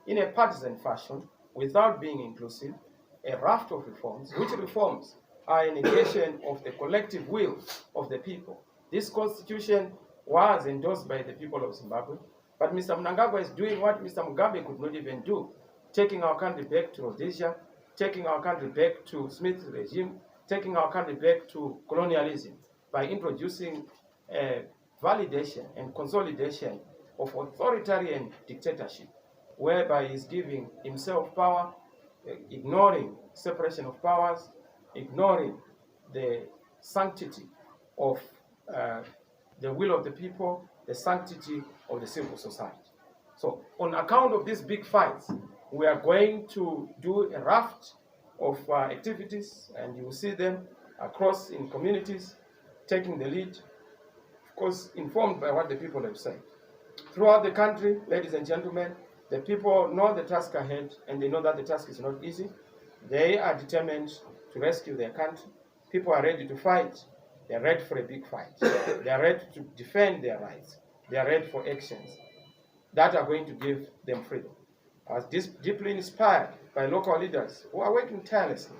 in a partisan fashion, without being inclusive, a raft of reforms, which reforms are a negation of the collective will of the people. This constitution was endorsed by the people of Zimbabwe, but Mr. Mnangagwa is doing what Mr. Mugabe could not even do, taking our country back to Rhodesia, taking our country back to Smith's regime, taking our country back to colonialism by introducing validation and consolidation of authoritarian dictatorship, whereby he's giving himself power, ignoring separation of powers, ignoring the sanctity of the will of the people, the sanctity of the civil society. So on account of these big fights, we are going to do a raft of activities, and you will see them across in communities, taking the lead, of course, informed by what the people have said. Throughout the country, ladies and gentlemen, the people know the task ahead, and they know that the task is not easy. They are determined to rescue their country. People are ready to fight. They are ready for a big fight. They are ready to defend their rights. They are ready for actions that are going to give them freedom. I was deeply inspired by local leaders who are working tirelessly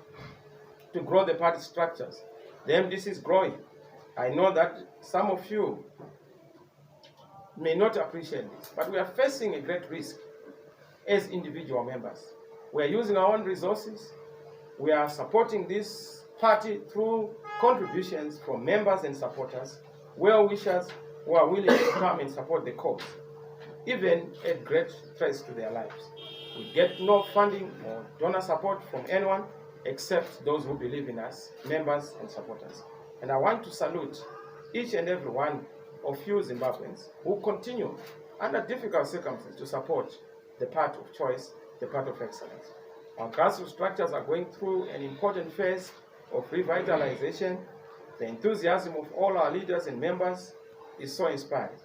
to grow the party structures. The MDC is growing. I know that some of you may not appreciate this, but we are facing a great risk as individual members. We are using our own resources. We are supporting this party through contributions from members and supporters, well-wishers who are willing to come and support the cause, even at great stress to their lives. We get no funding or donor support from anyone except those who believe in us, members and supporters. And I want to salute each and every one of you Zimbabweans who continue under difficult circumstances to support the path of choice, the path of excellence. Our grassroots structures are going through an important phase of revitalization. The enthusiasm of all our leaders and members is so inspiring.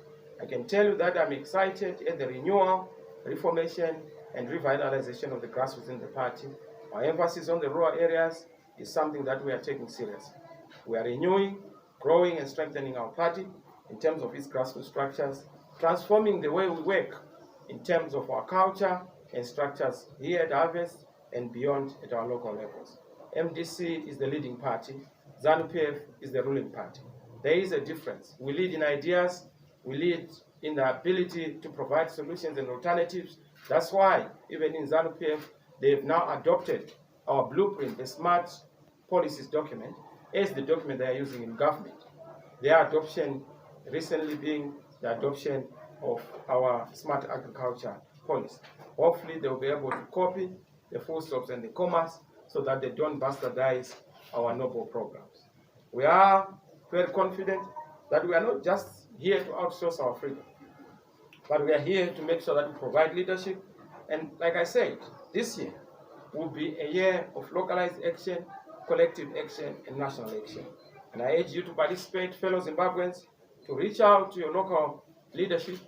I can tell you that I'm excited at the renewal, reformation, and revitalization of the grassroots in the party. Our emphasis on the rural areas is something that we are taking seriously. We are renewing, growing, and strengthening our party in terms of its grassroots structures, transforming the way we work in terms of our culture and structures here at Harvest and beyond at our local levels. MDC is the leading party. ZANU-PF is the ruling party. There is a difference. We lead in ideas. We lead in the ability to provide solutions and alternatives. That's why, even in ZANU-PF, they've now adopted our blueprint, the smart policies document, as the document they are using in government. Their adoption recently being the adoption of our smart agriculture policy. Hopefully, they will be able to copy the full stops and the commas so that they don't bastardize our noble programs. We are very confident that we are not just here to outsource our freedom, but we are here to make sure that we provide leadership. And like I said, this year will be a year of localized action, collective action, and national action. And I urge you to participate, fellow Zimbabweans, to reach out to your local leadership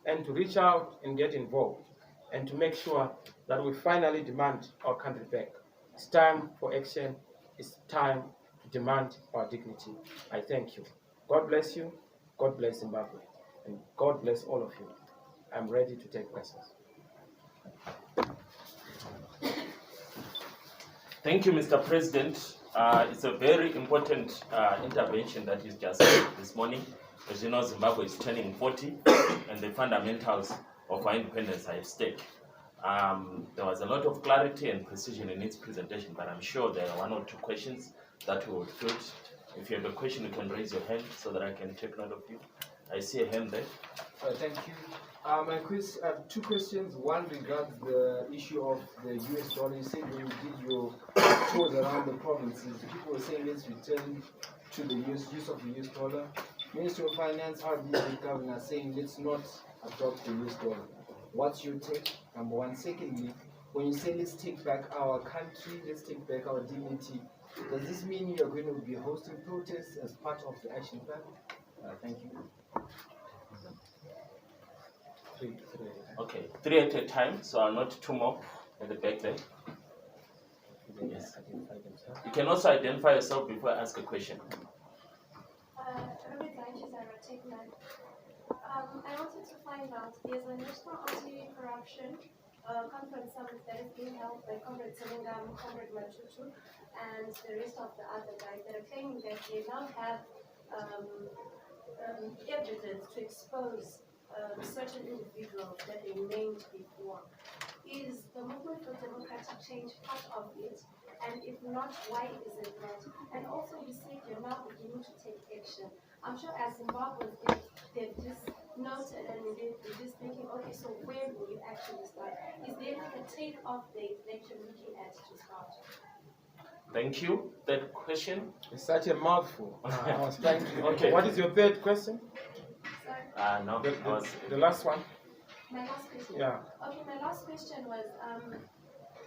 and to reach out and get involved and to make sure that we finally demand our country back. It's time for action. It's time to demand our dignity. I thank you. God bless you. God bless Zimbabwe. And God bless all of you. I'm ready to take questions. Thank you, Mr. President. It's a very important intervention that you just made this morning. As you know, Zimbabwe is turning 40, and the fundamentals of our independence are at stake. There was a lot of clarity and precision in its presentation, but I'm sure there are one or two questions that we would field. If you have a question, you can raise your hand so that I can take note of you. I see a hand there. Thank you. I have two questions. One regards the issue of the US dollar. You said when you did your tours around the provinces, people were saying let's return to the use of the US dollar. Ministry of Finance, RBC governor are saying let's not adopt the US dollar. What's your take? Number one. Secondly, when you say let's take back our country, let's take back our dignity, does this mean you are going to be hosting protests as part of the action plan? Thank you. Okay, 3 at a time, so I'll not two more at the back there. Yes. You can also identify yourself before I ask a question. I wanted to find out, there's a national anti-corruption conference summit that is being held by Comrade Selengam, Comrade Machuchu, and the rest of the other guys that are claiming that they now have evidence to expose certain individuals that they named before. Is the movement for democratic change part of it? And if not, why is it not? And also, you said you're now beginning to take action. I'm sure as Zimbabweans, they've just noted and they're just thinking, okay, so when will you actually start? Is there like a take-off date that you're looking at to start? Thank you. Third question. It's such a mouthful. I was trying to. Okay. What is your third question? Sorry? No, The last one. My last question. Yeah. Okay, my last question was,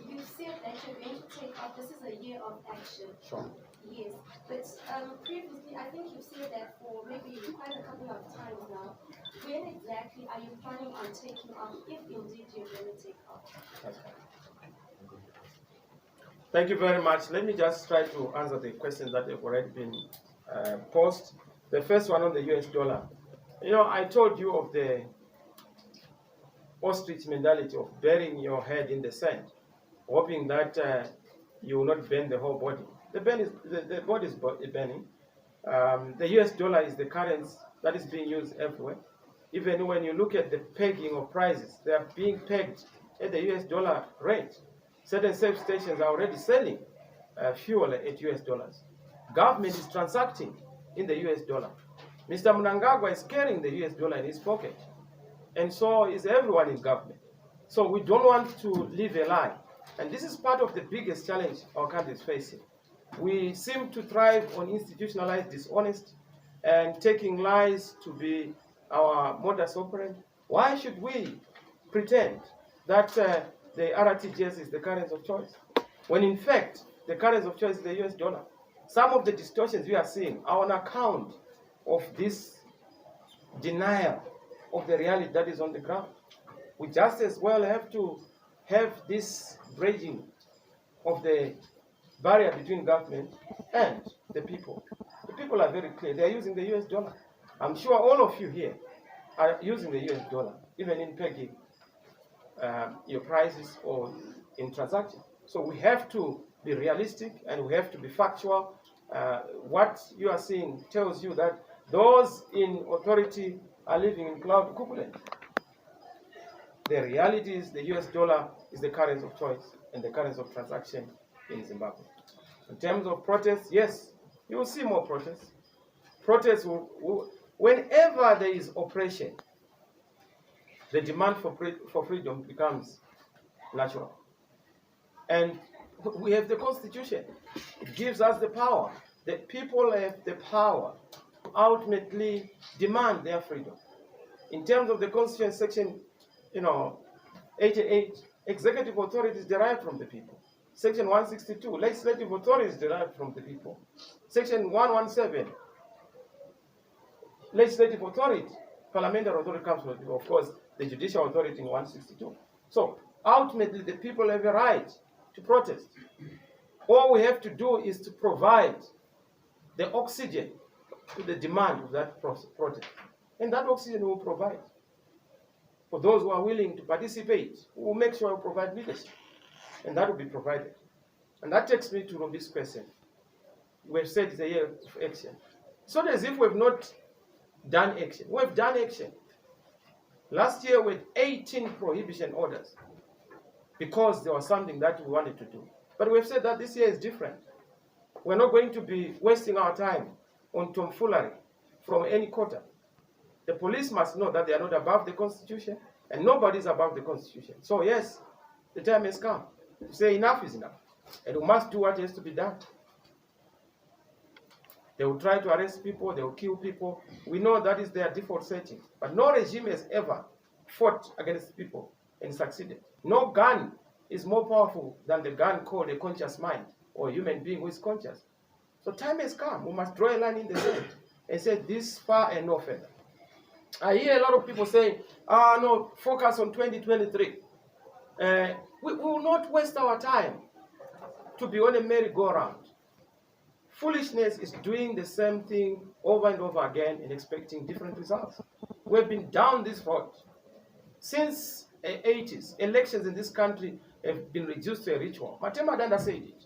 you said that you're going to take up, this is a year of action. Sure. Yes, but previously, I think you've said that for maybe quite a couple of times now. When exactly are you planning on taking off, if indeed you're going to take off? That's fine. Thank you very much. Let me just try to answer the questions that have already been posed. The first one on the US dollar. You know, I told you of the ostrich mentality of burying your head in the sand, hoping that you will not bend the whole body. The body is bending. The US dollar is the currency that is being used everywhere. Even when you look at the pegging of prices, they are being pegged at the US dollar rate. Certain safe stations are already selling fuel at US dollars. Government is transacting in the US dollar. Mr. Mnangagwa is carrying the US dollar in his pocket. And so is everyone in government. So we don't want to live a lie. And this is part of the biggest challenge our country is facing. We seem to thrive on institutionalized dishonest and taking lies to be our modus operandi. Why should we pretend that the RTGS is the currency of choice, when in fact the currency of choice is the US dollar? Some of the distortions we are seeing are on account of this denial of the reality that is on the ground. We just as well have to have this bridging of the barrier between government and the people. The people are very clear. They are using the US dollar. I'm sure all of you here are using the US dollar, even in pegging your prices or in transactions. So we have to be realistic and we have to be factual. What you are seeing tells you that those in authority are living in cloud cuckooland. The reality is the US dollar is the currency of choice and the currency of transaction in Zimbabwe. In terms of protests, yes, you will see more protests. Protests whenever there is oppression, the demand for freedom becomes natural. And we have the Constitution. It gives us the power. The people have the power to ultimately demand their freedom. In terms of the Constitution, section 88, executive authority is derived from the people. Section 162, legislative authority is derived from the people. Section 117, legislative authority, parliamentary authority comes from the people. Of course, the judicial authority in 162. So ultimately, the people have a right to protest. All we have to do is to provide the oxygen to the demand of that protest. And that oxygen we will provide. For those who are willing to participate, we will make sure we provide leadership. And that will be provided. And that takes me to this question. We have said it's a year of action. It's not as if we have not done action. We have done action. Last year we had 18 prohibition orders because there was something that we wanted to do. But we have said that this year is different. We're not going to be wasting our time on tomfoolery from any quarter. The police must know that they are not above the Constitution, and nobody is above the Constitution. So yes, the time has come to say enough is enough, and we must do what has to be done. They will try to arrest people, they will kill people. We know that is their default setting. But no regime has ever fought against people and succeeded. No gun is more powerful than the gun called a conscious mind or a human being who is conscious. So time has come. We must draw a line in the sand and say this far and no further. I hear a lot of people saying, no, focus on 2023. We will not waste our time to be on a merry-go-round. Foolishness is doing the same thing over and over again and expecting different results. We've been down this road since 80s, elections in this country have been reduced to a ritual. Matema Danda said it.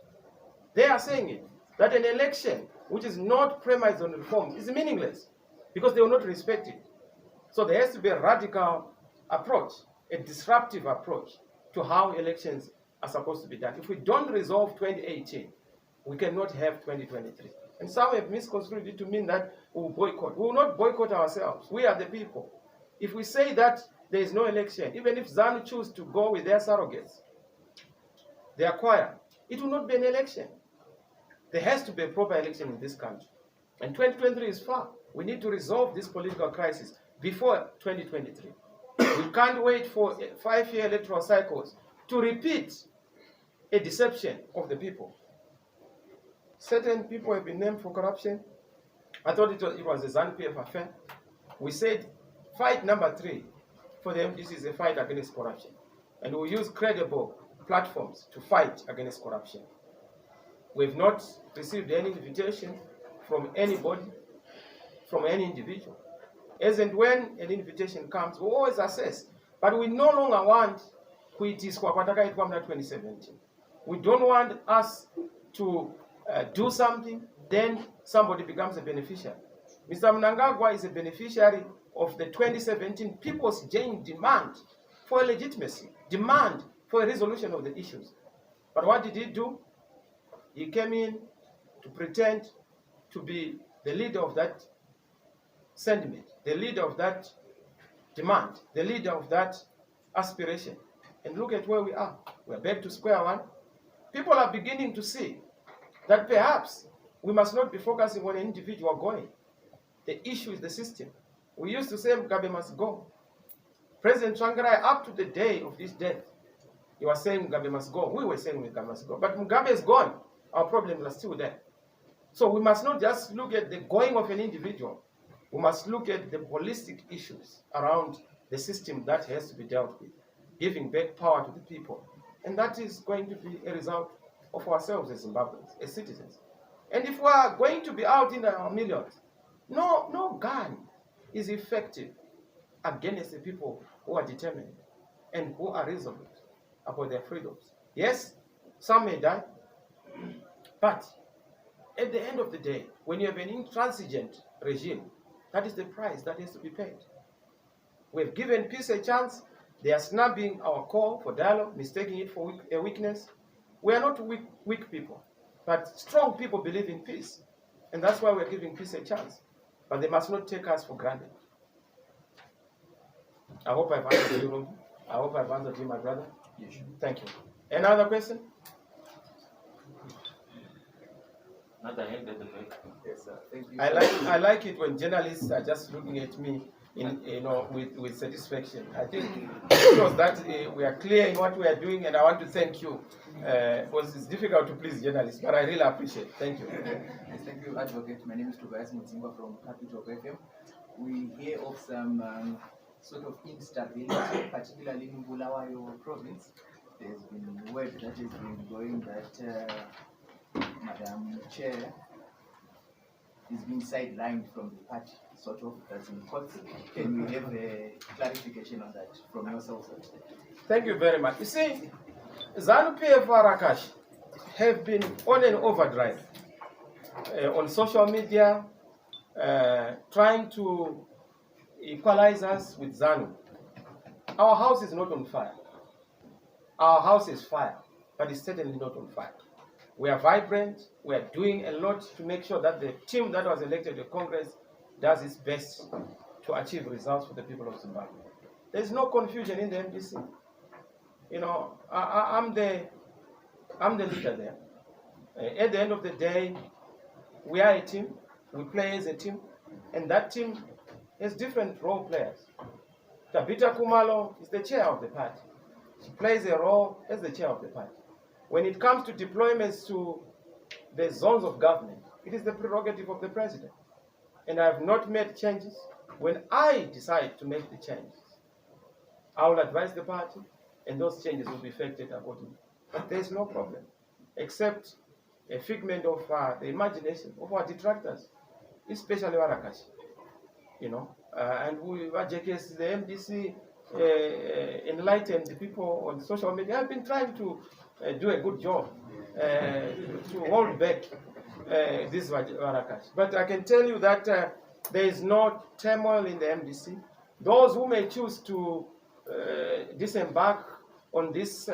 They are saying it, that an election which is not premised on reforms is meaningless because they will not respect it. So there has to be a radical approach, a disruptive approach to how elections are supposed to be done. If we don't resolve 2018, we cannot have 2023. And some have misconstrued it to mean that we will boycott. We will not boycott ourselves. We are the people. If we say that there is no election, even if ZANU choose to go with their surrogates, their choir, it will not be an election. There has to be a proper election in this country. And 2023 is far. We need to resolve this political crisis before 2023. We can't wait for 5-year electoral cycles to repeat a deception of the people. Certain people have been named for corruption. I thought it was a ZANU-PF affair. We said fight number 3 for the MDC is a fight against corruption. And we'll use credible platforms to fight against corruption. We've not received any invitation from anybody, from any individual. As and when an invitation comes, we always assess. But we no longer want kuitiswa kwatakaitwa mna 2017. We don't want us to do something, then somebody becomes a beneficiary. Mr. Mnangagwa is a beneficiary of the 2017 People's Genuine demand for legitimacy, demand for a resolution of the issues. But what did he do? He came in to pretend to be the leader of that sentiment, the leader of that demand, the leader of that aspiration. And look at where we are. We're back to square one. People are beginning to see that perhaps we must not be focusing on an individual going. The issue is the system. We used to say Mugabe must go. President Tsvangirai, up to the day of his death, he was saying Mugabe must go. We were saying Mugabe must go. But Mugabe is gone. Our problems are still there. So we must not just look at the going of an individual. We must look at the holistic issues around the system that has to be dealt with, giving back power to the people. And that is going to be a result of ourselves as Zimbabweans, as citizens. And if we are going to be out in our millions, no gun is effective against the people who are determined and who are resolute about their freedoms. Yes, some may die, but at the end of the day, when you have an intransigent regime, that is the price that has to be paid. We've given peace a chance. They are snubbing our call for dialogue, mistaking it for a weakness. We are not weak people, but strong people believe in peace. And that's why we're giving peace a chance. But they must not take us for granted. I hope I've answered you. I hope I've answered you, my brother. Yes, sure. Thank you. Another question? Another hand at the back. Yes, sir. Thank you. I like it when journalists are just looking at me with satisfaction. I think it was that we are clear in what we are doing, and I want to thank you. Because it's difficult to please journalists, but I really appreciate it. Thank you. Yes, thank you, Advocate. My name is Tobias Mutzingwa from Capital FM. We hear of some sort of instability, particularly in Bulawayo province. There's been word that has been going that Madam Chair is being sidelined from the party, sort of, that's in court. Can we have a clarification on that from yourself, sir? Thank you very much. You see, ZANU-PF Arakash have been on an overdrive on social media, trying to equalize us with ZANU. Our house is not on fire. Our house is fire, but it's certainly not on fire. We are vibrant. We are doing a lot to make sure that the team that was elected to Congress does its best to achieve results for the people of Zimbabwe. There's no confusion in the MDC. You know, I'm the leader there. At the end of the day, we are a team. We play as a team, and that team has different role players. Tabita Kumalo is the chair of the party. She plays a role as the chair of the party. When it comes to deployments to the zones of government, it is the prerogative of the president. And I have not made changes. When I decide to make the changes, I will advise the party, and those changes will be effected accordingly. But there's no problem, except a figment of the imagination of our detractors, especially Warakashi. You know, and we, the MDC enlighten the people on social media. I've been trying to do a good job to hold back this Varakash. But I can tell you that there is no turmoil in the MDC. Those who may choose to disembark on this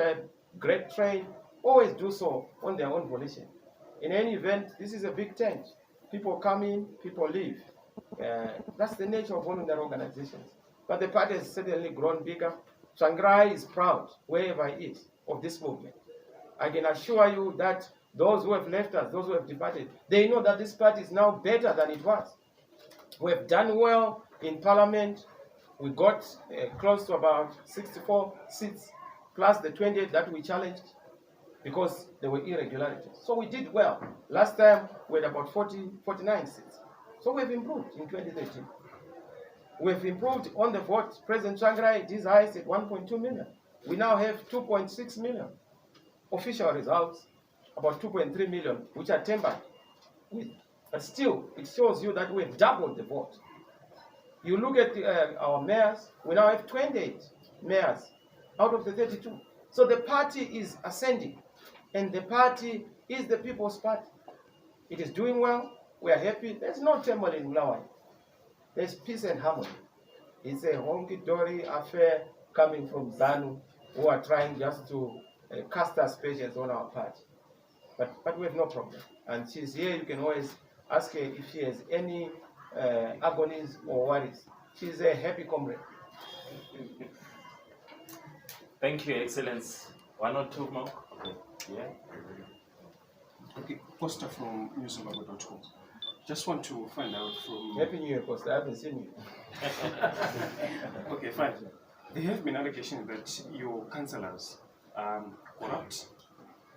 great train always do so on their own volition. In any event, this is a big tent. People come in, people leave. That's the nature of voluntary organizations. But the party has certainly grown bigger. Shanghai is proud, wherever he is, of this movement. I can assure you that those who have left us, those who have departed, they know that this party is now better than it was. We have done well in parliament. We got close to about 64 seats, plus the 28 that we challenged, because there were irregularities. So we did well. Last time we had about 49 seats. So we've improved in 2013. We've improved on the vote. President Shanghai did his highest at 1.2 million. We now have 2.6 million. Official results, about 2.3 million, which are tempered with. But still, it shows you that we've doubled the vote. You look at our mayors, we now have 28 mayors out of the 32. So the party is ascending, and the party is the people's party. It is doing well. We are happy. There's no turmoil in Mulawi. There's peace and harmony. It's a honky-dory affair coming from ZANU, who are trying just to cast aspersions on our party. But we have no problem. And she's here. You can always ask her if she has any agonies or worries. She's a happy comrade. Thank you, Excellence. One or two more? Okay. Yeah. Okay, Costa from newszimbabwe.com. Just want to find out from... Happy New Year, Costa. I haven't seen you. Okay, fine. There have been allegations that your councillors are corrupt,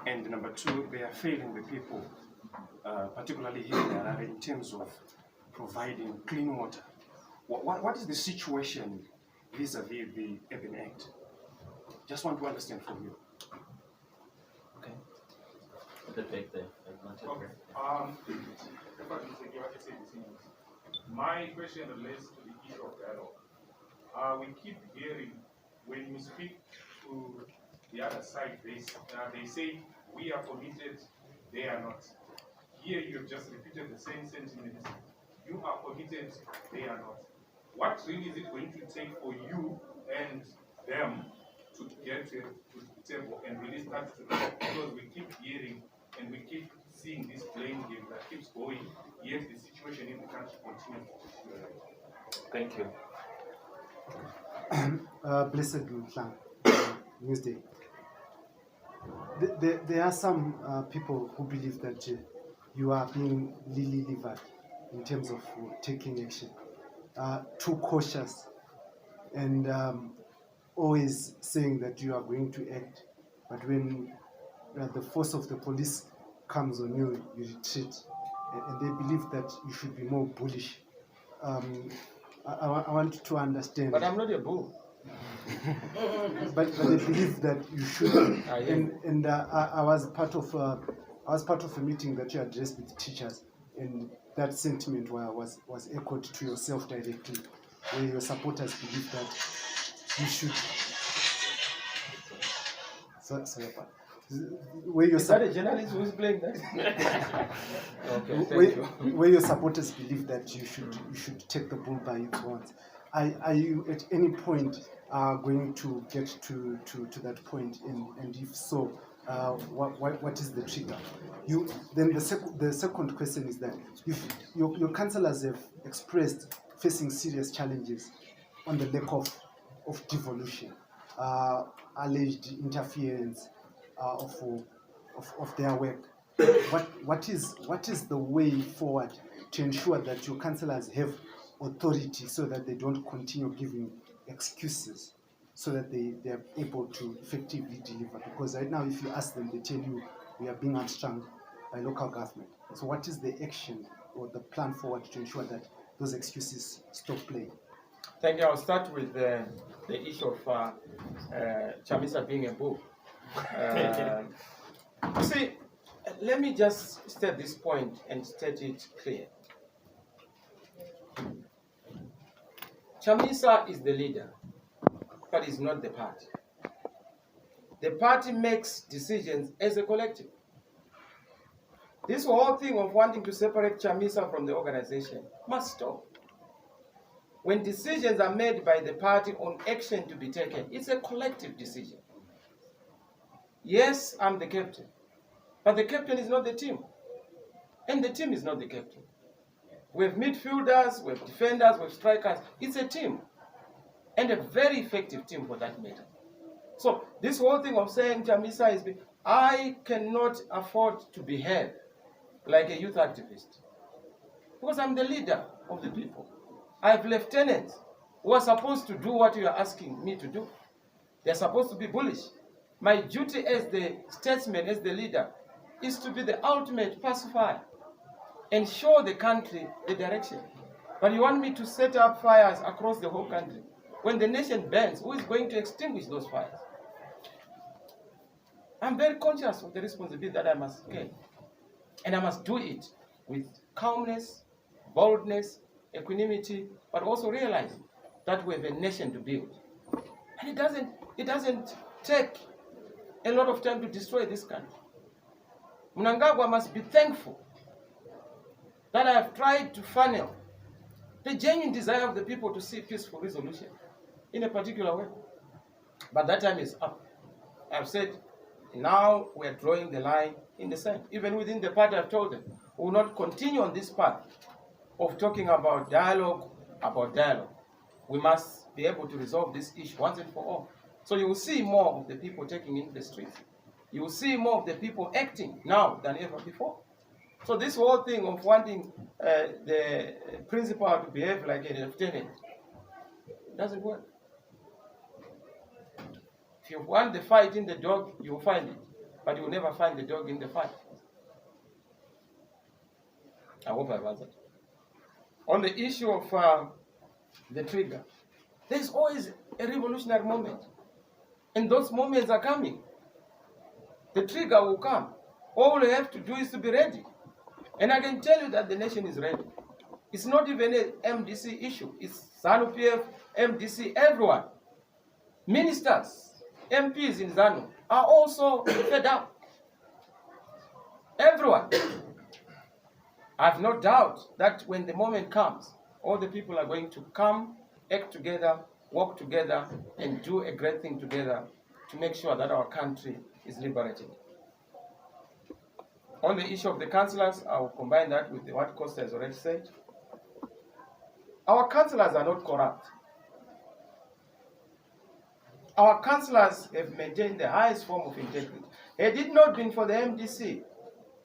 and number two, they are failing the people, particularly here in Harare, in terms of providing clean water. What is the situation vis-a-vis the Urban Act? Just want to understand from you. Okay. The back there. Okay. My question relates to the issue of dialogue. We keep hearing when you speak to the other side, they say we are committed, they are not. Here you have just repeated the same sentiment. You are committed, they are not. What really is it going to take for you and them to get to the table and really start to talk? Because we keep hearing and we keep seeing this blame game that keeps going, yet the situation in the country continues to deteriorate. Thank you. Blessed Newsday. There are some people who believe that you are being lily-livered in terms of taking action, too cautious, and always saying that you are going to act, but when the force of the police comes on you, you retreat, and they believe that you should be more bullish. I want to understand. But I'm not a bull. but they believe that you should. And I was part of a meeting that you addressed with teachers, and that sentiment was echoed to yourself directly, where your supporters believe that you should. Sorry about where your Is that a journalist who is playing that? Okay, where your supporters believe that you should take the bull by its horns. Are you at any point going to get to that point? And if so, what is the trigger? Then the second question is that if your councillors have expressed facing serious challenges on the lack of devolution, alleged interference of their work, what is the way forward to ensure that your councillors have authority so that they don't continue giving excuses, so that they are able to effectively deliver? Because right now, if you ask them, they tell you we are being hamstrung by local government. So what is the action or the plan forward to ensure that those excuses stop playing? Thank you. I'll start with the issue of Chamisa being a bull. See, let me just state this point and state it clear. Chamisa is the leader, but it's not the party. The party makes decisions as a collective. This whole thing of wanting to separate Chamisa from the organization must stop. When decisions are made by the party on action to be taken, it's a collective decision. Yes, I'm the captain, but the captain is not the team, and the team is not the captain. We have midfielders, we have defenders, we have strikers. It's a team, and a very effective team for that matter. So this whole thing of saying Chamisa is, I cannot afford to behave like a youth activist, because I'm the leader of the people. I have lieutenants who are supposed to do what you are asking me to do. They're supposed to be bullish. My duty as the statesman, as the leader, is to be the ultimate pacifier and show the country the direction. But you want me to set up fires across the whole country. When the nation burns, who is going to extinguish those fires? I'm very conscious of the responsibility that I must take. And I must do it with calmness, boldness, equanimity, but also realizing that we have a nation to build. And it doesn't take a lot of time to destroy this country. Mnangagwa must be thankful that I have tried to funnel the genuine desire of the people to see peaceful resolution in a particular way. But that time is up. I've said, now we're drawing the line in the sand. Even within the party, I've told them, we will not continue on this path of talking about dialogue. We must be able to resolve this issue once and for all. So you will see more of the people taking in the streets. You will see more of the people acting now than ever before. So this whole thing of wanting the principal to behave like a lieutenant doesn't work. If you want the fight in the dog, you will find it. But you will never find the dog in the fight. I hope I've answered. On the issue of the trigger, there's always a revolutionary moment. And those moments are coming. The trigger will come. All we have to do is to be ready. And I can tell you that the nation is ready. It's not even an MDC issue. It's ZANU-PF, MDC, everyone. Ministers, MPs in ZANU are also fed up. Everyone. I have no doubt that when the moment comes, all the people are going to come, act together, work together, and do a great thing together to make sure that our country is liberated. On the issue of the councillors, I will combine that with what Costa has already said. Our councillors are not corrupt. Our councillors have maintained the highest form of integrity. Had it not been for the MDC,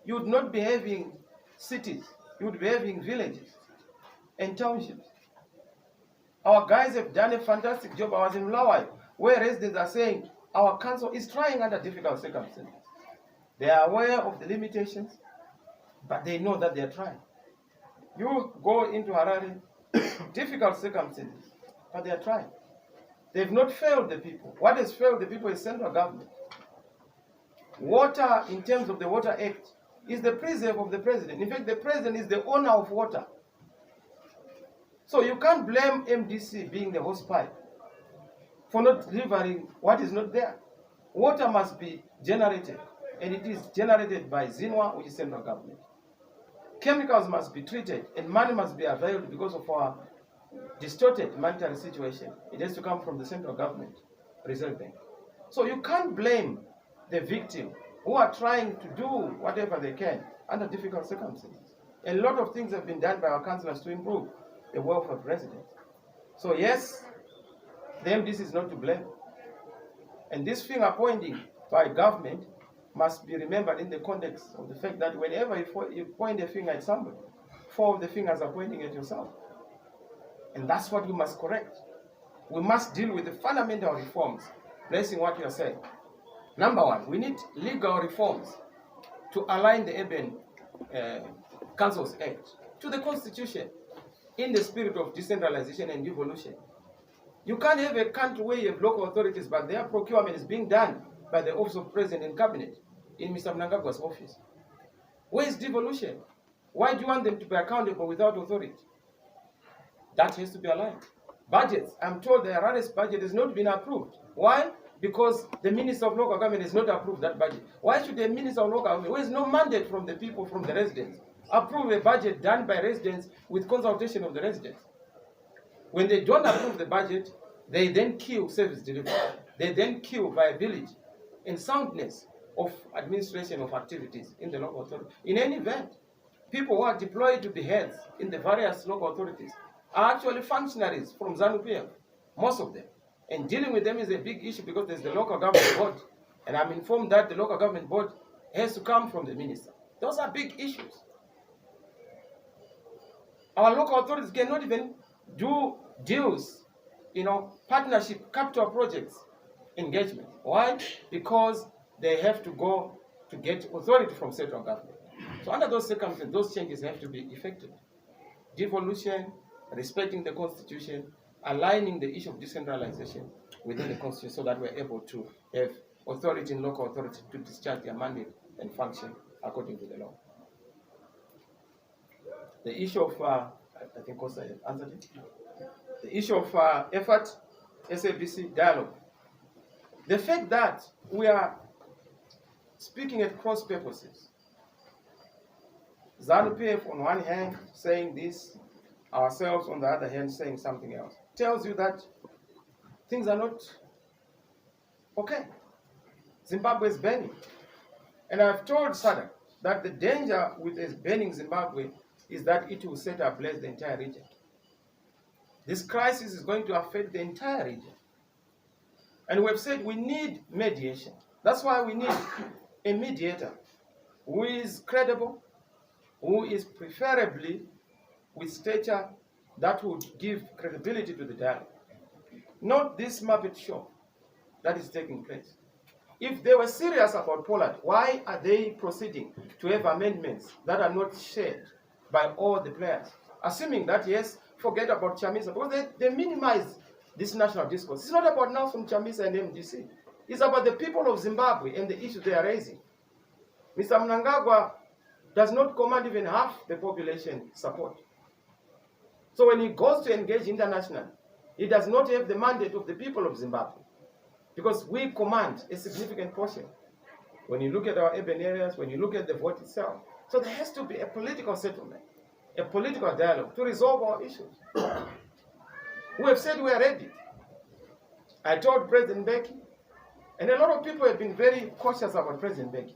you would not be having cities, you would be having villages and townships. Our guys have done a fantastic job. I was in Mlawai, where residents are saying our council is trying under difficult circumstances. They are aware of the limitations, but they know that they are trying. You go into Harare, difficult circumstances, but they are trying. They've not failed the people. What has failed the people is central government. Water, in terms of the Water Act, is the preserve of the president. In fact, the president is the owner of water. So you can't blame MDC being the hosepipe for not delivering what is not there. Water must be generated, and it is generated by ZINWA, which is central government. Chemicals must be treated, and money must be availed because of our distorted monetary situation. It has to come from the central government, Reserve Bank. So you can't blame the victim who are trying to do whatever they can under difficult circumstances. A lot of things have been done by our councillors to improve the welfare of residents. So yes, the MDC is not to blame. And this finger pointing by government must be remembered in the context of the fact that whenever you point a finger at somebody, 4 of the fingers are pointing at yourself. And that's what we must correct. We must deal with the fundamental reforms, blessing what you are saying. Number 1, we need legal reforms to align the Urban Councils Act to the Constitution in the spirit of decentralization and devolution. You can't have a country where you have local authorities, but their procurement is being done by the Office of President and Cabinet in Mr. Mnangagwa's office. Where is devolution? Why do you want them to be accountable without authority? That has to be aligned. Budgets, I'm told the Harari's budget has not been approved. Why? Because the Minister of Local Government has not approved that budget. Why should the Minister of Local Government, who has no mandate from the people, from the residents, approve a budget done by residents with consultation of the residents? When they don't approve the budget, they then kill service delivery. They then kill viability and soundness of administration of activities in the local authority. In any event, people who are deployed to be heads in the various local authorities are actually functionaries from ZANU-PF, most of them. And dealing with them is a big issue because there's the local government board. And I'm informed that the local government board has to come from the minister. Those are big issues. Our local authorities cannot even do deals, partnership, capital projects, engagement. Why? Because they have to go to get authority from central government. So under those circumstances, those changes have to be effected. Devolution, respecting the constitution, aligning the issue of decentralization within the constitution so that we're able to have authority in local authority to discharge their mandate and function according to the law. The issue of, I think also I answered it. The issue of effort, SABC dialogue. The fact that we are speaking at cross purposes, ZANU-PF on one hand saying this, ourselves on the other hand saying something else, tells you that things are not okay. Zimbabwe is burning. And I've told SADC that the danger with this burning Zimbabwe is that it will set ablaze the entire region. This crisis is going to affect the entire region. And we've said we need mediation. That's why we need a mediator who is credible, who is preferably with stature that would give credibility to the dialogue. Not this Muppet show that is taking place. If they were serious about Poland, why are they proceeding to have amendments that are not shared by all the players? Assuming that, yes, forget about Chamisa, because they minimize this national discourse. It's not about Nelson Chamisa and MDC. It's about the people of Zimbabwe and the issues they are raising. Mr. Mnangagwa does not command even half the population support. So when he goes to engage internationally, he does not have the mandate of the people of Zimbabwe, because we command a significant portion. When you look at our urban areas, when you look at the vote itself. So there has to be a political settlement, a political dialogue to resolve our issues. We have said we are ready. I told President Mbeki, and a lot of people have been very cautious about President Mbeki.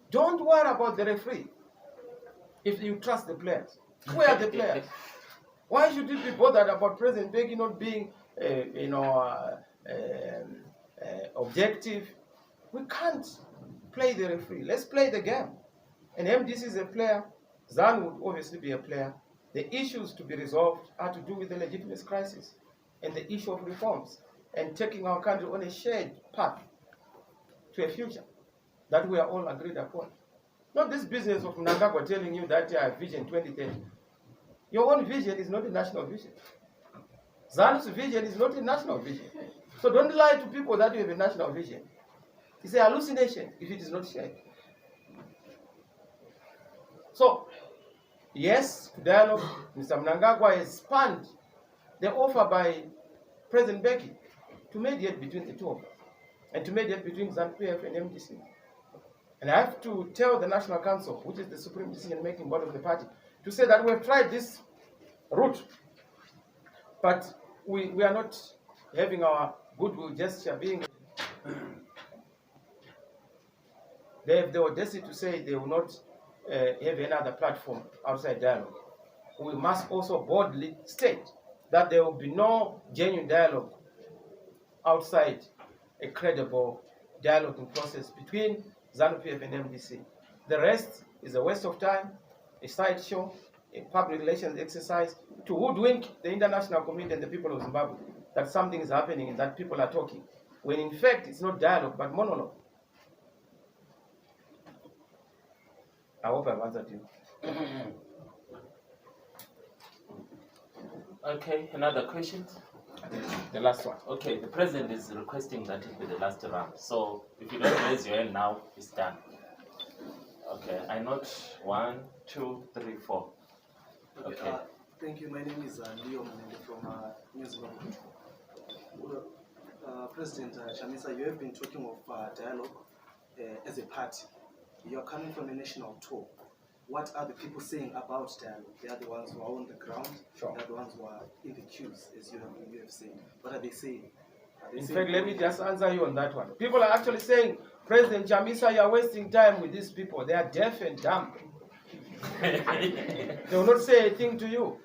Don't worry about the referee if you trust the players. Where are the players? Why should you be bothered about President Mbeki not being, objective? We can't play the referee. Let's play the game. And MDC is a player. ZAN would obviously be a player. The issues to be resolved are to do with the legitimacy crisis and the issue of reforms and taking our country on a shared path to a future that we are all agreed upon. Not this business of Mnangagwa telling you that vision 2030. Your own vision is not a national vision. ZANU's vision is not a national vision. So don't lie to people that you have a national vision. It's a hallucination if it is not shared. So, yes, dialogue. Mr. Mnangagwa has spanned the offer by President Mbeki to mediate between the two of us and to mediate between ZANU-PF and MDC. And I have to tell the National Council, which is the supreme decision-making body of the party, to say that we have tried this route, but we are not having our goodwill gesture being. They have the audacity to say they will not have another platform outside dialogue. We must also boldly state that there will be no genuine dialogue outside a credible dialoguing process between ZANU-PF and MDC. The rest is a waste of time, a sideshow, a public relations exercise to hoodwink the international community and the people of Zimbabwe that something is happening and that people are talking, when in fact it's not dialogue but monologue. I hope I've answered you. Okay, another question? The last one. Okay, the president is requesting that it be the last round. So if you don't raise your hand now, it's done. Okay, I note 1, 2, 3, 4. Okay. Thank you. My name is Leo Manende from New Zealand. President Chamisa, you have been talking of dialogue as a party. You are coming from a national tour. What are the people saying about dialogue? They are the ones who are on the ground. Sure. They are the ones who are in the queues, as you have said. What are they saying? In fact, let me just answer you on that one. People are actually saying, President Chamisa, you are wasting time with these people. They are deaf and dumb. They will not say a thing to you.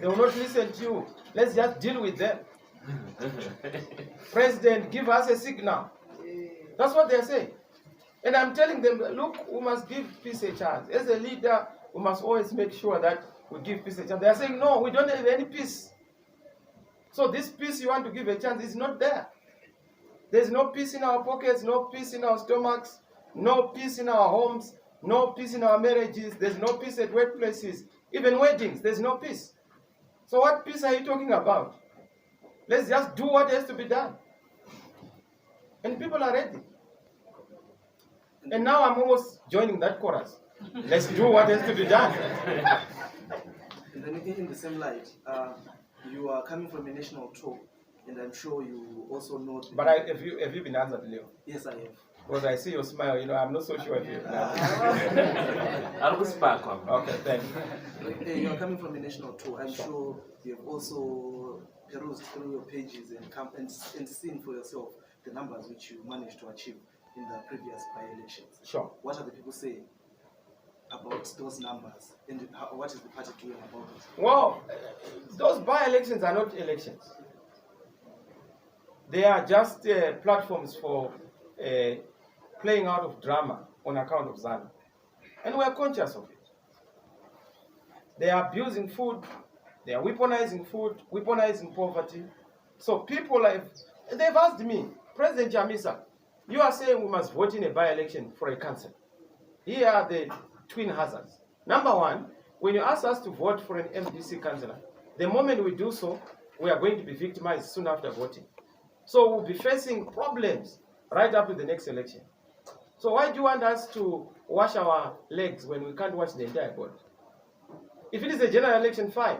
They will not listen to you. Let's just deal with them. President, give us a signal. That's what they are saying. And I'm telling them, look, we must give peace a chance. As a leader, we must always make sure that we give peace a chance. They are saying, no, we don't have any peace. So this peace you want to give a chance is not there. There's no peace in our pockets, no peace in our stomachs, no peace in our homes, no peace in our marriages, there's no peace at workplaces, even weddings, there's no peace. So what peace are you talking about? Let's just do what has to be done. And people are ready. And now I'm almost joining that chorus. Let's do what has to be done. And then in the same light, you are coming from a national tour, and I'm sure you also know. But have you been answered, Leo? Yes, I have. Because I see your smile, I'm not so sure if you. I'll go back on. Okay, thank you. You are coming from a national tour. I'm sure you have also perused through your pages and seen for yourself the numbers which you managed to achieve in the previous by-elections. Sure. What are the people saying about those numbers, and what is the party doing about it? Well, those by-elections are not elections. They are just platforms for playing out of drama on account of ZANU. And we are conscious of it. They are abusing food, they are weaponizing food, weaponizing poverty. So people they've asked me, President Chamisa, you are saying we must vote in a by-election for a council. Here are the twin hazards. Number one, when you ask us to vote for an MDC councillor, the moment we do so, we are going to be victimized soon after voting. So we'll be facing problems right up to the next election. So why do you want us to wash our legs when we can't wash the entire body? If it is a general election, fine.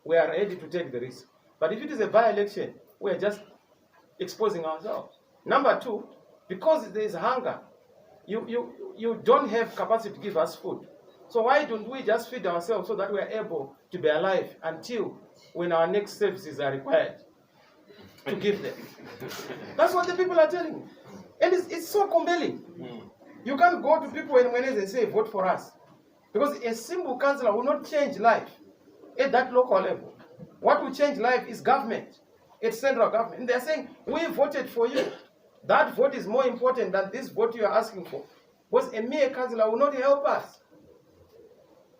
We are ready to take the risk. But if it is a by-election, we are just exposing ourselves. Number two, because there is hunger, you don't have capacity to give us food. So why don't we just feed ourselves so that we are able to be alive until when our next services are required to give them? That's what the people are telling me. And it's so compelling. You can't go to people when they say, vote for us. Because a simple councillor will not change life at that local level. What will change life is government, it's central government. And they're saying, we voted for you. That vote is more important than this vote you are asking for. Because a mere councillor will not help us.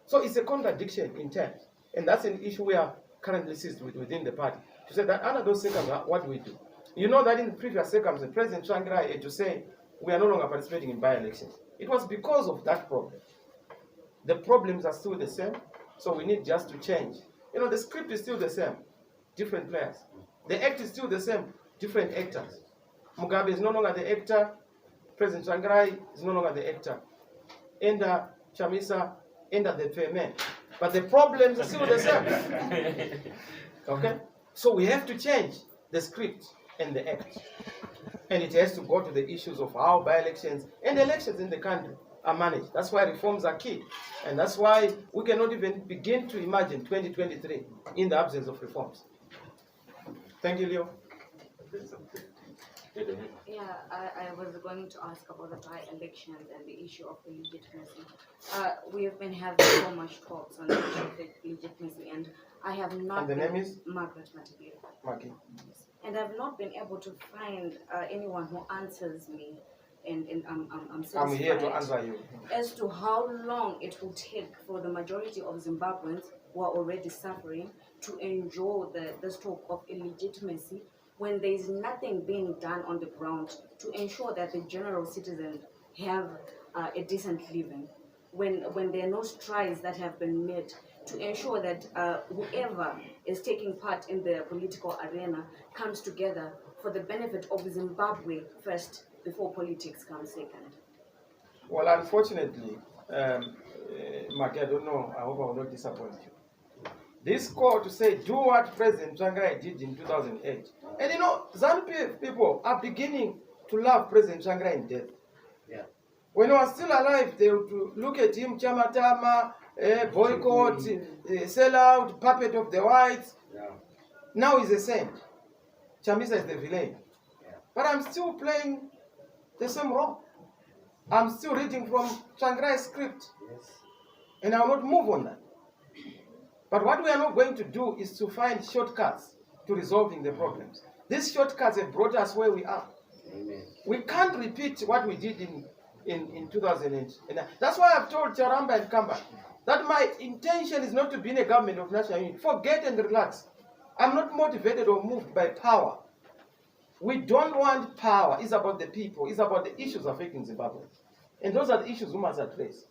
So it's a contradiction in terms. And that's an issue we are currently seized with within the party. To say that under those circumstances, what do we do? You know that in the previous circumstances, President Tsvangirai had to say, we are no longer participating in by-elections. It was because of that problem. The problems are still the same, so we need just to change. The script is still the same, different players. The act is still the same, different actors. Mugabe is no longer the actor, President Tsvangirai is no longer the actor. Enda Chamisa, Enda the Payment. But the problems are still the same. Okay? So we have to change the script and the act. And it has to go to the issues of how by-elections and elections in the country are managed. That's why reforms are key. And that's why we cannot even begin to imagine 2023 in the absence of reforms. Thank you, Leo. Yeah, I was going to ask about the by-elections and the issue of the legitimacy. We have been having so much talks on the issue of the legitimacy, and I have not. And the name is? Margaret Matibile. Maki. And I've not been able to find anyone who answers me, and I'm satisfied. I'm here to answer you. As to how long it will take for the majority of Zimbabweans who are already suffering to enjoy the stroke of illegitimacy when there is nothing being done on the ground to ensure that the general citizens have a decent living, when there are no strides that have been made to ensure that whoever is taking part in the political arena comes together for the benefit of Zimbabwe first, before politics comes second. Well, unfortunately, Maki, I don't know, I hope I will not disappoint you. this call to say, do what President Tsvangirai did in 2008. And you know, ZANU-PF people are beginning to love President Tsvangirai in death. Yeah. When he was still alive, they would look at him, chamatama, boycott, sell out, puppet of the whites. Yeah. Now he's a saint. Chamisa is the villain. Yeah. But I'm still playing the same role. I'm still reading from Tsvangirai's script. Yes. And I will not move on that. But what we are not going to do is to find shortcuts to resolving the problems. These shortcuts have brought us where we are. Amen. We can't repeat what we did in 2008. And that's why I've told Charamba and Kamba that my intention is not to be in a government of national unity. Forget and relax. I'm not motivated or moved by power. We don't want power. It's about the people. It's about the issues affecting Zimbabwe. And those are the issues we must address.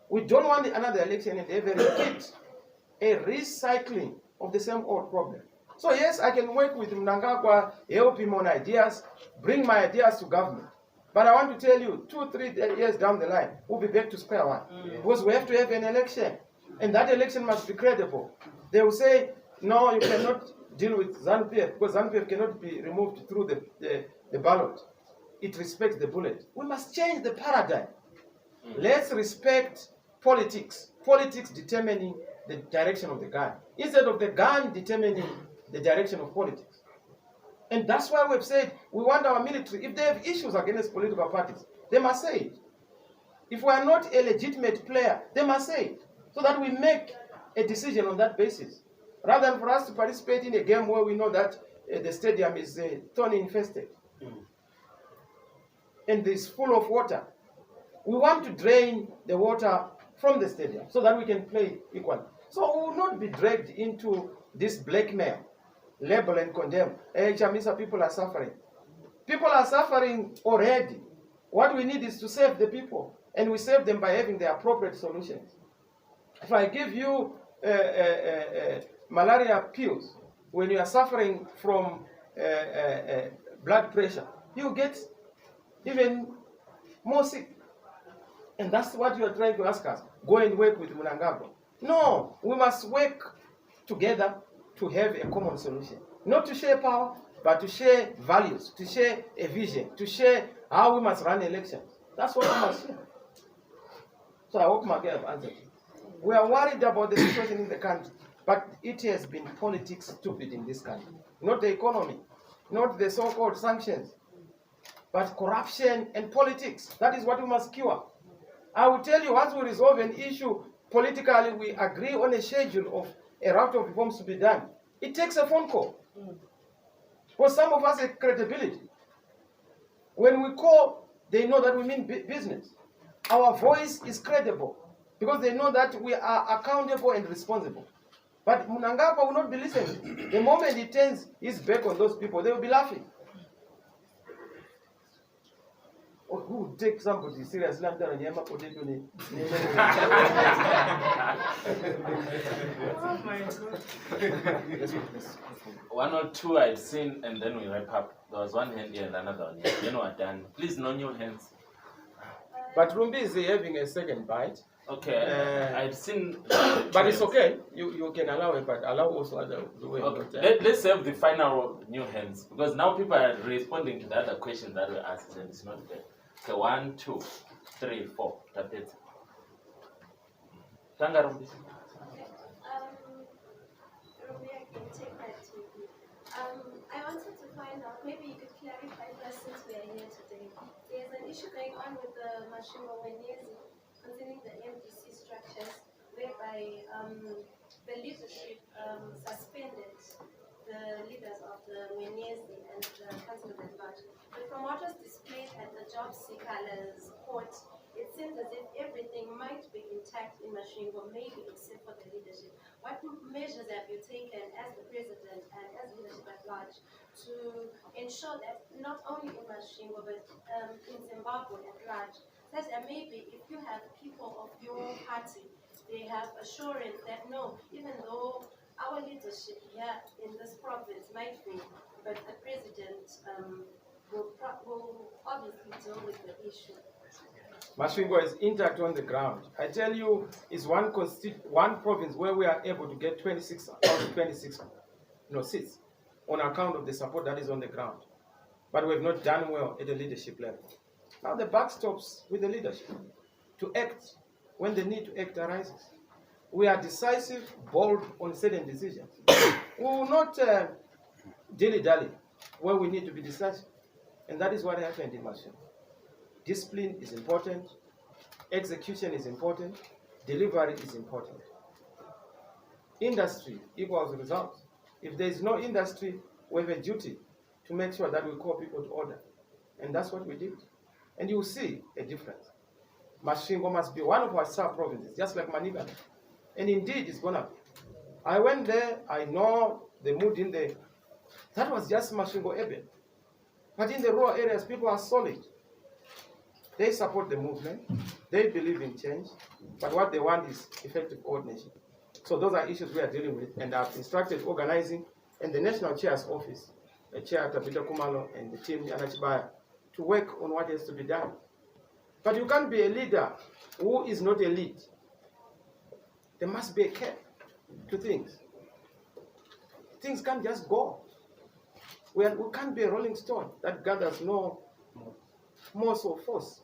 We don't want another election and ever repeat a recycling of the same old problem. So yes, I can work with Mnangagwa, help him on ideas, bring my ideas to government. But I want to tell you, 2-3 years down the line, we'll be back to square one. Because we have to have an election. And that election must be credible. They will say, no, you cannot deal with ZANU-PF because ZANU-PF cannot be removed through the ballot. It respects the bullet. We must change the paradigm. Let's respect politics. Politics determining the direction of the gun, instead of the gun determining the direction of politics. And that's why we've said we want our military, if they have issues against political parties, they must say it. If we are not a legitimate player, they must say it, so that we make a decision on that basis. Rather than for us to participate in a game where we know that the stadium is thorn infested and is full of water. We want to drain the water from the stadium so that we can play equally. So we will not be dragged into this blackmail, label and condemn. Chamisa, people are suffering. People are suffering already. What we need is to save the people, and we save them by having the appropriate solutions. If I give you malaria pills when you are suffering from blood pressure, you get even more sick. And that's what you are trying to ask us. Go and work with Mnangagwa. No, we must work together to have a common solution. Not to share power, but to share values, to share a vision, to share how we must run elections. That's what we must share. So I hope Mage have answered. We are worried about the situation in the country, but it has been politics stupid in this country. Not the economy, not the so-called sanctions, but corruption and politics. That is what we must cure. I will tell you, once we resolve an issue politically, we agree on a schedule of a route of reforms to be done. It takes a phone call. For some of us, a credibility. When we call, they know that we mean business. Our voice is credible because they know that we are accountable and responsible. But Mnangagwa will not be listening. The moment he turns his back on those people, they will be laughing. Who would take somebody seriously? One or two I'd seen, and then we wrap up. There was one hand here and another one here. Then we're done. Please, no new hands. But Rumbi is having a second bite. Okay, I've seen. But it's okay. You can allow it, but allow also other the way. Okay. Let's have the final new hands because now people are responding to the other questions that were asked, and it's not fair. Okay, 1, 2, 3, 4. That's it. Tanga Rumbi. Rumbi, I can take that with you. I wanted to find out, maybe you could clarify for us since we are here today. There's an issue going on with the Mashingo Wenyezi concerning the MDC structures, whereby the leadership suspended the leaders of the Wenyezi and the council at large. But from what was displayed at the job seekers court, it seems as if everything might be intact in Mashingo, maybe except for the leadership. What measures have you taken as the president and as leadership at large to ensure that not only in Mashingo but in Zimbabwe at large, that maybe if you have people of your party, they have assurance that no, even though our leadership here in this province might be, but the president will obviously deal with the issue. Masvingo is intact on the ground. I tell you, it's one province where we are able to get 26 out of 26 seats on account of the support that is on the ground. But we have not done well at the leadership level. Now the buck stops with the leadership to act when the need to act arises. We are decisive, bold on certain decisions. We will not dilly-dally where we need to be decisive. And that is what happened in Masvingo. Discipline is important, execution is important, delivery is important. Industry equals results. If there is no industry, we have a duty to make sure that we call people to order. And that's what we did. And you will see a difference. Masvingo must be one of our sub-provinces, just like Maniva. And indeed, it's going to be. I went there, I know the mood in there. That was just Masvingo Eben. But in the rural areas, people are solid. They support the movement. They believe in change. But what they want is effective coordination. So those are issues we are dealing with. And I've instructed organizing and the National Chair's office, the Chair Tabita Kumalo and the team Anachibaya, to work on what has to be done. But you can't be a leader who is not a lead. There must be a cap to things. Things can't just go. We can't be a rolling stone that gathers no muscle force.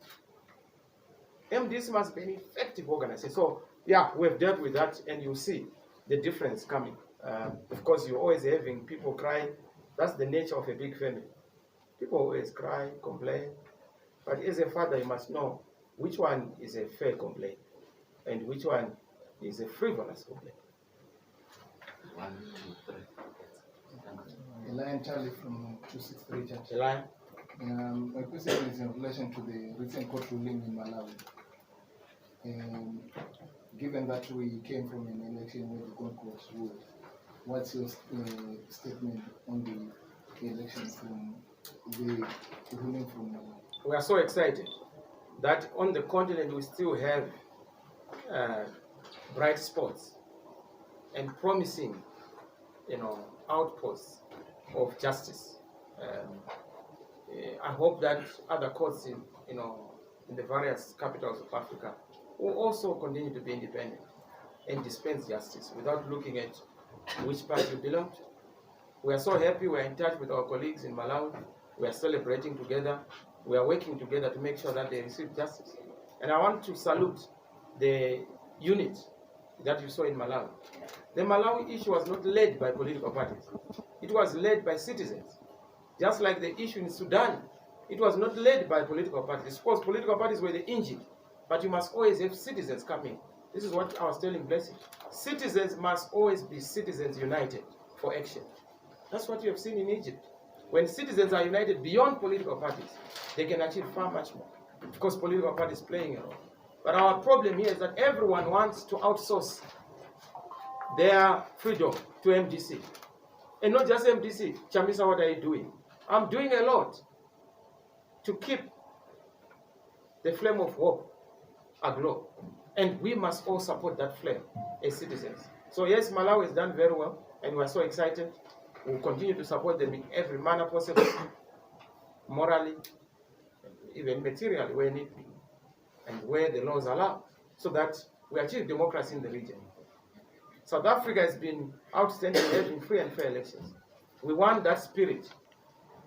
MDC must be an effective organization. So, yeah, we've dealt with that, and you see the difference coming. Of course, you're always having people crying. That's the nature of a big family. People always cry, complain. But as a father, you must know which one is a fair complaint and which one is a frivolous complaint. 1, 2, 3. Elian Charlie from 263 Church. Elian? My question is in relation to the recent court ruling in Malawi. Given that we came from an election where the Gold Coast ruled, what's your statement on the election from the ruling from Malawi? We are so excited that on the continent we still have bright spots and promising, outposts of justice. I hope that other courts in the various capitals of Africa will also continue to be independent and dispense justice without looking at which party you belong to. We are so happy. We are in touch with our colleagues in Malawi. We are celebrating together. We are working together to make sure that they receive justice. And I want to salute the unit that you saw in Malawi. The Malawi issue was not led by political parties. It was led by citizens. Just like the issue in Sudan, it was not led by political parties. Of course, political parties were the engine, but you must always have citizens coming. This is what I was telling Blessing. Citizens must always be citizens united for action. That's what you have seen in Egypt. When citizens are united beyond political parties, they can achieve far much more, because political parties playing a role. But our problem here is that everyone wants to outsource their freedom to MDC. And not just MDC. Chamisa, what are you doing? I'm doing a lot to keep the flame of hope aglow. And we must all support that flame as citizens. So yes, Malawi has done very well, and we're so excited. We'll continue to support them in every manner possible, morally, even materially where need be, and where the laws allow, so that we achieve democracy in the region. South Africa has been outstanding in having free and fair elections. We want that spirit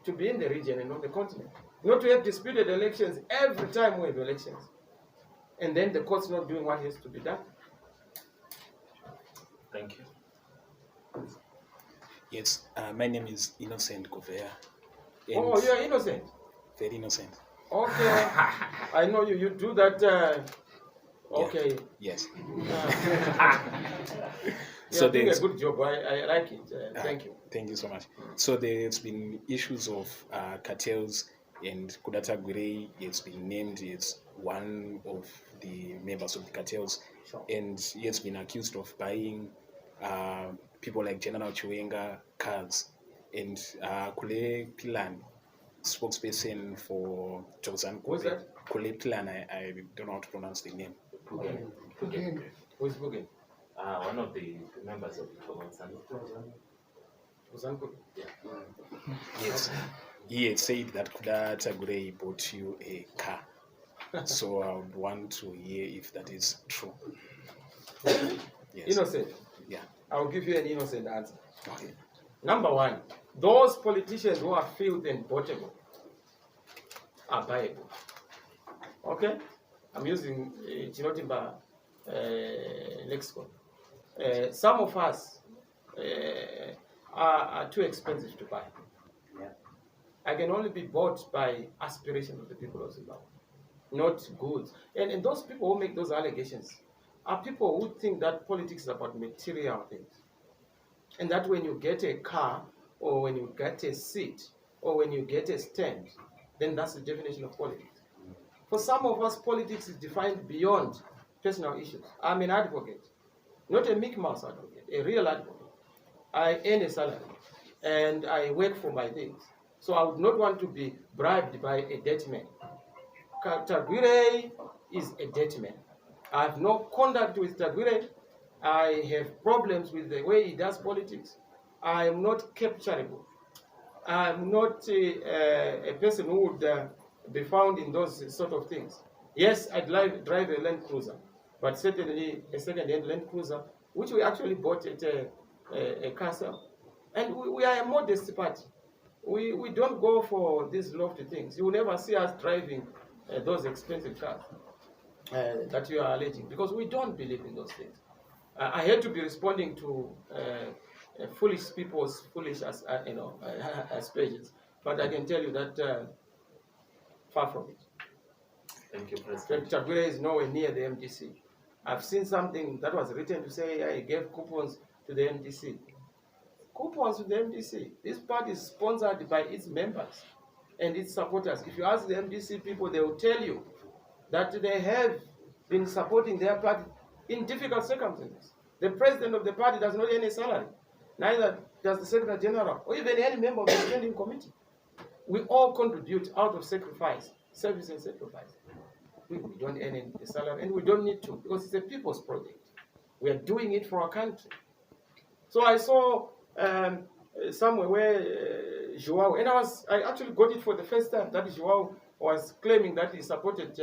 to be in the region and on the continent. Not to have disputed elections every time we have elections, and then the court's not doing what has to be done. Thank you. Yes, my name is Innocent Govea. Oh, you are innocent? Very innocent. Okay. I know you. You do that. Okay. Yes. So you're doing a good job. I like it. Thank you. Thank you so much. So there's been issues of cartels, and Kudata Gurei has been named as one of the members of the cartels, Sure. and he has been accused of buying people like General Chiwenga cars. And Kule Pilan, spokesperson for Jozan Who's that? Kule Pilan, I don't know how to pronounce the name. Bugin. Who is Bugin? One of the members of the Jozan. Yeah. Yes, he had said that Kudata Gurei bought you a car. So I would want to hear if that is true. Yes. Innocent. Yeah. I'll give you an innocent answer. Okay. Number one, those politicians who are filthy and bottomable are buyable. Okay? I'm using Chinotimba lexicon. Some of us are too expensive to buy. I can only be bought by aspiration of the people of Zimbabwe, not goods. And those people who make those allegations are people who think that politics is about material things. And that when you get a car, or when you get a seat, or when you get a stand, then that's the definition of politics. For some of us, politics is defined beyond personal issues. I'm an advocate, not a Mickey Mouse advocate, a real advocate. I earn a salary, and I work for my things. So I would not want to be bribed by a debt man. Tagwire is a debt man. I have no contact with Tagwire. I have problems with the way he does politics. I am not capturable. I am not a person who would be found in those sort of things. Yes, I drive a Land Cruiser, but certainly a second-hand Land Cruiser, which we actually bought at a car sale. And we are a modest party. We don't go for these lofty things. You will never see us driving those expensive cars that you are alleging, because we don't believe in those things. I hate to be responding to foolish people's foolish aspersions, but I can tell you that far from it. Thank you, President. Tagwire is nowhere near the MDC. I've seen something that was written to say I gave coupons to the MDC. Coupons to the MDC. This party is sponsored by its members and its supporters. If you ask the MDC people, they will tell you that they have been supporting their party in difficult circumstances. The president of the party does not earn a salary. Neither does the secretary general, or even any member of the standing committee. We all contribute out of sacrifice, service and sacrifice. We don't earn a salary, and we don't need to, because it's a people's project. We are doing it for our country. So I saw somewhere where Joao, and I actually got it for the first time, that Joao was claiming that he supported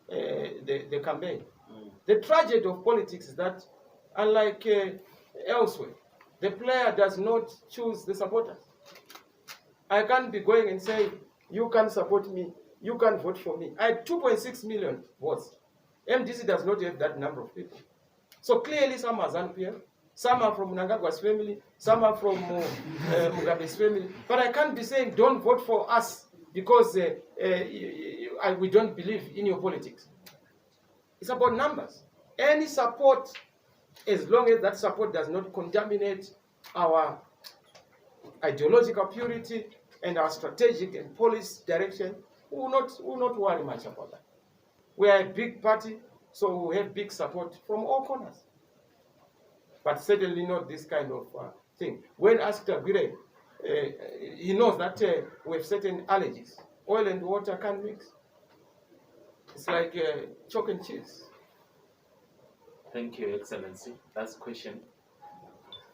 the campaign. The tragedy of politics is that, unlike elsewhere, the player does not choose the supporters. I can't be going and say, you can support me, you can vote for me. I had 2.6 million votes. MDC does not have that number of people. So clearly some are ZANU-PF, some are from Mnangagwa's family, some are from Mugabe's family. But I can't be saying, don't vote for us because we don't believe in your politics. It's about numbers. Any support, as long as that support does not contaminate our ideological purity and our strategic and policy direction, we will not worry much about that. We are a big party, so we have big support from all corners. But certainly not this kind of thing. When asked Tagwire, he knows that we have certain allergies. Oil and water can't mix. It's like chalk and cheese. Thank you, Excellency. Last question.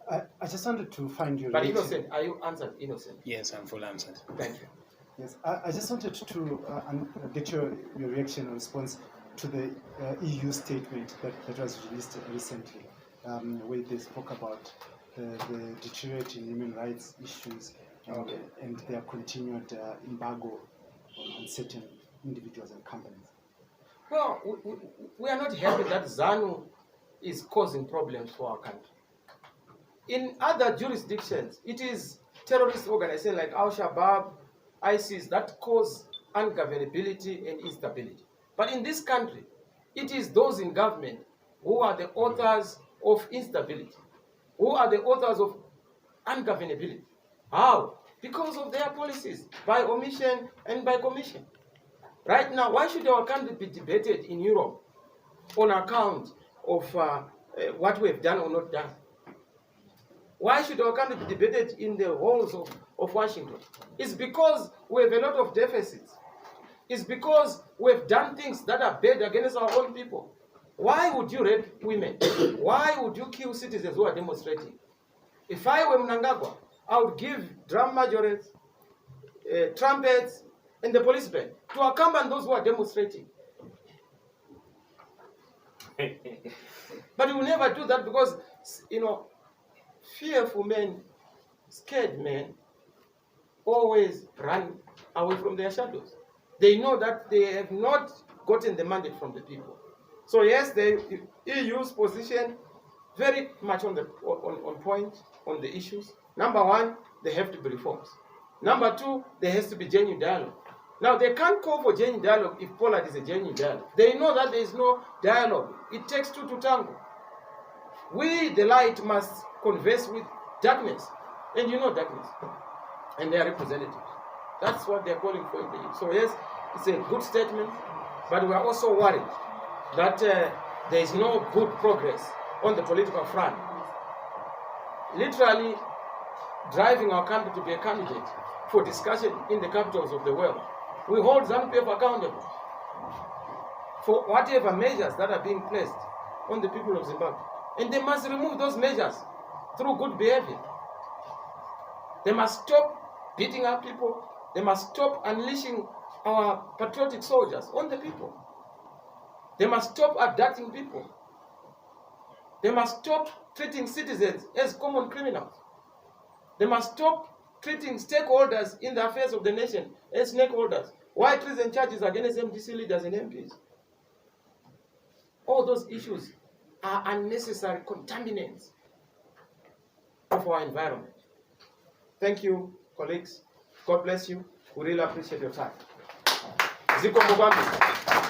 I just wanted to find your But reaction. innocent, are you answered innocent? Yes, I'm full answered. Thank you. Yes, I just wanted to get your reaction or response to the EU statement that was released recently, where they spoke about the deteriorating human rights issues and their continued embargo on certain individuals and companies. Well, we are not happy that ZANU is causing problems for our country. In other jurisdictions, it is terrorist organizations like Al-Shabaab, ISIS that cause ungovernability and instability. But in this country, it is those in government who are the authors of instability, who are the authors of ungovernability. How? Because of their policies, by omission and by commission. Right now, why should our country be debated in Europe on account of what we have done or not done? Why should our country be debated in the halls of Washington? It's because we have a lot of deficits. It's because we have done things that are bad against our own people. Why would you rape women? Why would you kill citizens who are demonstrating? If I were Mnangagwa, I would give drum majorets, trumpets, and the police band to accompany those who are demonstrating. But we will never do that because, you know, fearful men, scared men, always run away from their shadows. They know that they have not gotten the mandate from the people. So yes, the EU's position very much on point on the issues. Number one, there have to be reforms. Number two, there has to be genuine dialogue. Now, they can't call for genuine dialogue if Poland is a genuine dialogue. They know that there is no dialogue. It takes two to tango. We, the light, must converse with darkness. And you know darkness. And their representatives. That's what they're calling for in the EU. So yes, it's a good statement, but we are also worried that there is no good progress on the political front. Literally driving our country to be a candidate for discussion in the capitals of the world. We hold ZANU-PF accountable for whatever measures that are being placed on the people of Zimbabwe. And they must remove those measures through good behavior. They must stop beating up people. They must stop unleashing our patriotic soldiers on the people. They must stop abducting people. They must stop treating citizens as common criminals. They must stop treating stakeholders in the affairs of the nation as stakeholders. Why treason charges against MDC leaders and MPs? All those issues are unnecessary contaminants of our environment. Thank you, colleagues. God bless you. We really appreciate your time. Ziko Mugambi.